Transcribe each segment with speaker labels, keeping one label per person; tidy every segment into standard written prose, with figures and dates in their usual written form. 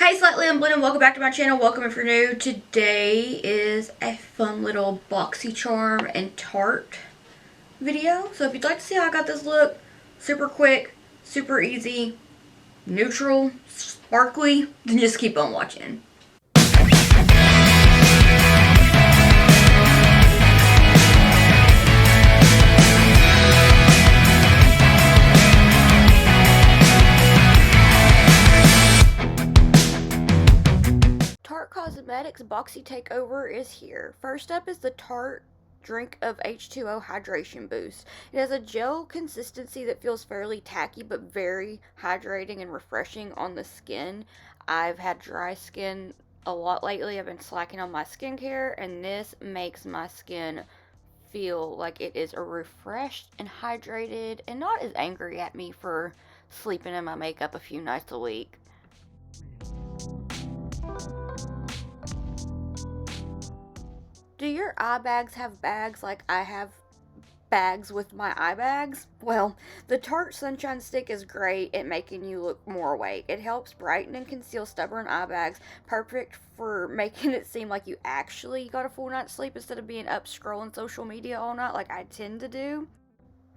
Speaker 1: Hi Slightly Unblended and welcome back to my channel. Welcome if you're new. Today is a fun little BoxyCharm and Tarte video. So if you'd like to see how I got this look, super quick, super easy, neutral, sparkly, then just keep on watching. Tarte Cosmetics Boxy Takeover is here. First up is the Tarte Drink of H2O Hydration Boost. It has a gel consistency that feels fairly tacky but very hydrating and refreshing on the skin. I've had dry skin a lot lately. I've been slacking on my skincare, and this makes my skin feel like it is refreshed and hydrated and not as angry at me for sleeping in my makeup a few nights a week. Do your eye bags have bags like I have bags with my eye bags? Well, the Tarte Sunshine Stick is great at making you look more awake. It helps brighten and conceal stubborn eye bags, perfect for making it seem like you actually got a full night's sleep instead of being up scrolling social media all night like I tend to do.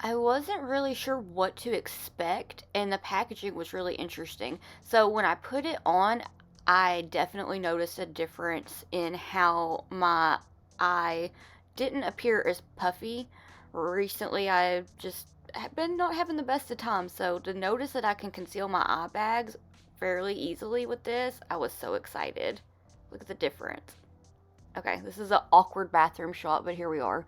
Speaker 1: I wasn't really sure what to expect, and the packaging was really interesting. So when I put it on, I definitely noticed a difference in how my eye didn't appear as puffy. Recently, I just have been not having the best of times, so to notice that I can conceal my eye bags fairly easily with this, I was so excited. Look at the difference. Okay, this is an awkward bathroom shot, but here we are.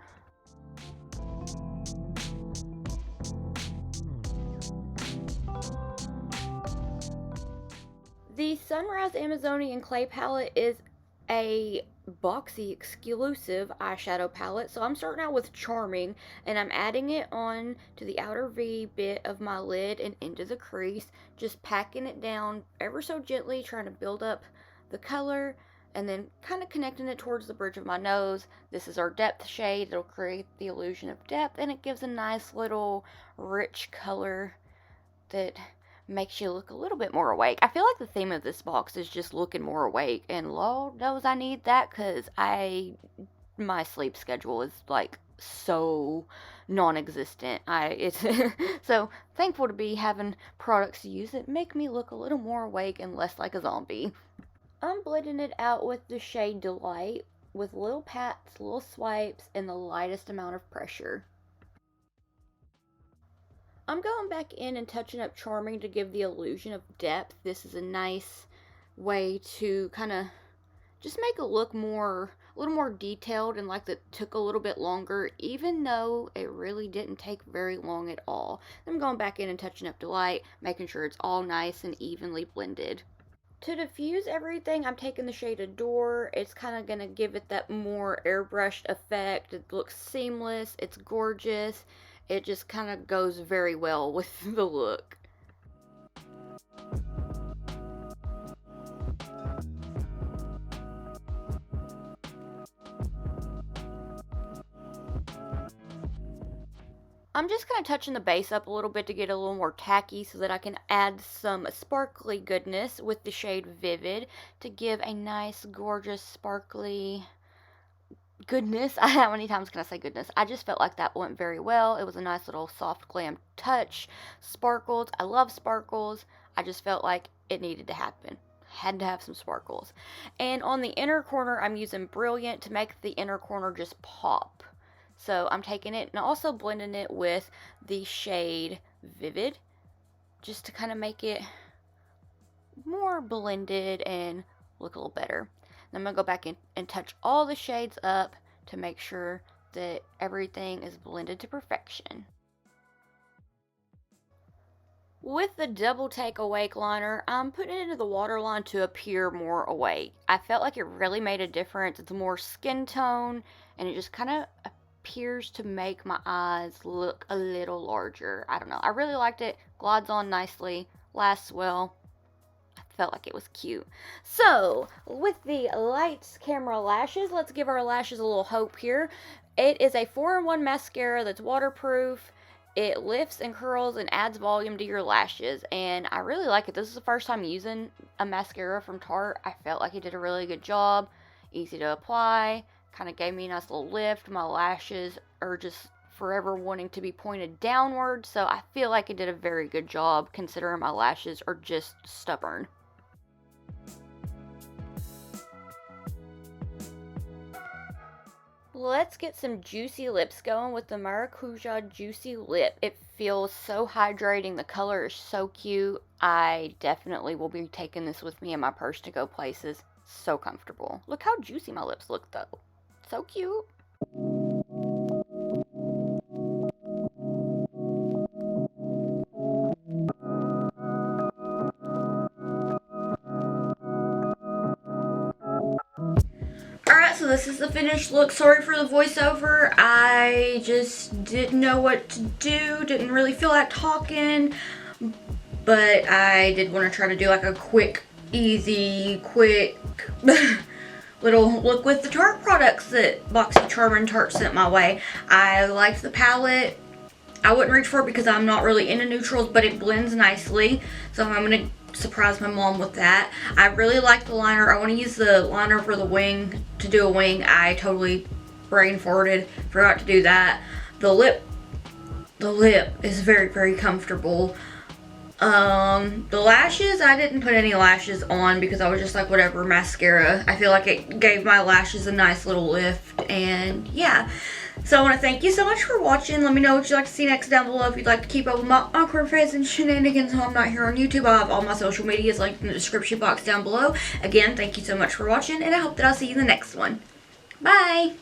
Speaker 1: The Sunrise Amazonian Clay palette is a Boxy exclusive eyeshadow palette. So I'm starting out with Charming, and I'm adding it on to the outer V bit of my lid and into the crease, just packing it down ever so gently, trying to build up the color, and then kind of connecting it towards the bridge of my nose. This is our depth shade. It'll create the illusion of depth, and it gives a nice little rich color that makes you look a little bit more awake. I feel like the theme of this box is just looking more awake, and Lord knows I need that because my sleep schedule is like so non-existent. It's so thankful to be having products to use that make me look a little more awake and less like a zombie. I'm blending it out with the shade Delight with little pats, little swipes, and the lightest amount of pressure. I'm going back in and touching up Charming to give the illusion of depth. This is a nice way to kind of just make it look a little more detailed, and like it took a little bit longer, even though it really didn't take very long at all. Then I'm going back in and touching up Delight, making sure it's all nice and evenly blended. To diffuse everything, I'm taking the shade Adore. It's kind of going to give it that more airbrushed effect. It looks seamless. It's gorgeous. It just kind of goes very well with the look. I'm just kind of touching the base up a little bit to get a little more tacky so that I can add some sparkly goodness with the shade Vivid to give a nice, gorgeous, sparkly goodness. How many times can I say goodness? I just felt like that went very well. It was a nice little soft glam touch. Sparkles. I love sparkles. I just felt like it needed to happen. Had to have some sparkles. And on the inner corner, I'm using Brilliant to make the inner corner just pop. So I'm taking it and also blending it with the shade Vivid just to kind of make it more blended and look a little better. Then I'm going to go back in and touch all the shades up to make sure that everything is blended to perfection. With the Double Take Awake liner, I'm putting it into the waterline to appear more awake. I felt like it really made a difference. It's more skin tone, and it just kind of appears to make my eyes look a little larger. I don't know. I really liked it. Glides on nicely, lasts well. I felt like it was cute. So, with the Lights Camera Lashes, let's give our lashes a little hope here. It is a 4-in-1 mascara that's waterproof. It lifts and curls and adds volume to your lashes, and I really like it. This is the first time using a mascara from Tarte. I felt like it did a really good job. Easy to apply, kind of gave me a nice little lift. My lashes are just forever wanting to be pointed downward, so I feel like it did a very good job considering my lashes are just stubborn. Let's get some juicy lips going with the Maracuja Juicy Lip. It feels so hydrating. The color is so cute. I definitely will be taking this with me in my purse to go places. So comfortable. Look how juicy my lips look though. So cute. Alright, so this is the finished look. Sorry for the voiceover. I just didn't know what to do. Didn't really feel like talking. But I did want to try to do like a quick, easy, quick little look with the Tarte products that BoxyCharm and Tarte sent my way. I liked the palette. I wouldn't reach for it because I'm not really into neutrals, but it blends nicely. So I'm going to surprise my mom with that. I really like the liner. I want to use the liner for the wing to do a wing. I totally brain farted. Forgot to do that. The lip is very, very comfortable. The lashes, I didn't put any lashes on because I was just like, whatever, mascara. I feel like it gave my lashes a nice little lift, and yeah. So I want to thank you so much for watching. Let me know what you'd like to see next down below. If you'd like to keep up with my awkward face and shenanigans while I'm not here on YouTube, I'll have all my social medias linked in the description box down below. Again, thank you so much for watching, and I hope that I'll see you in the next one. Bye!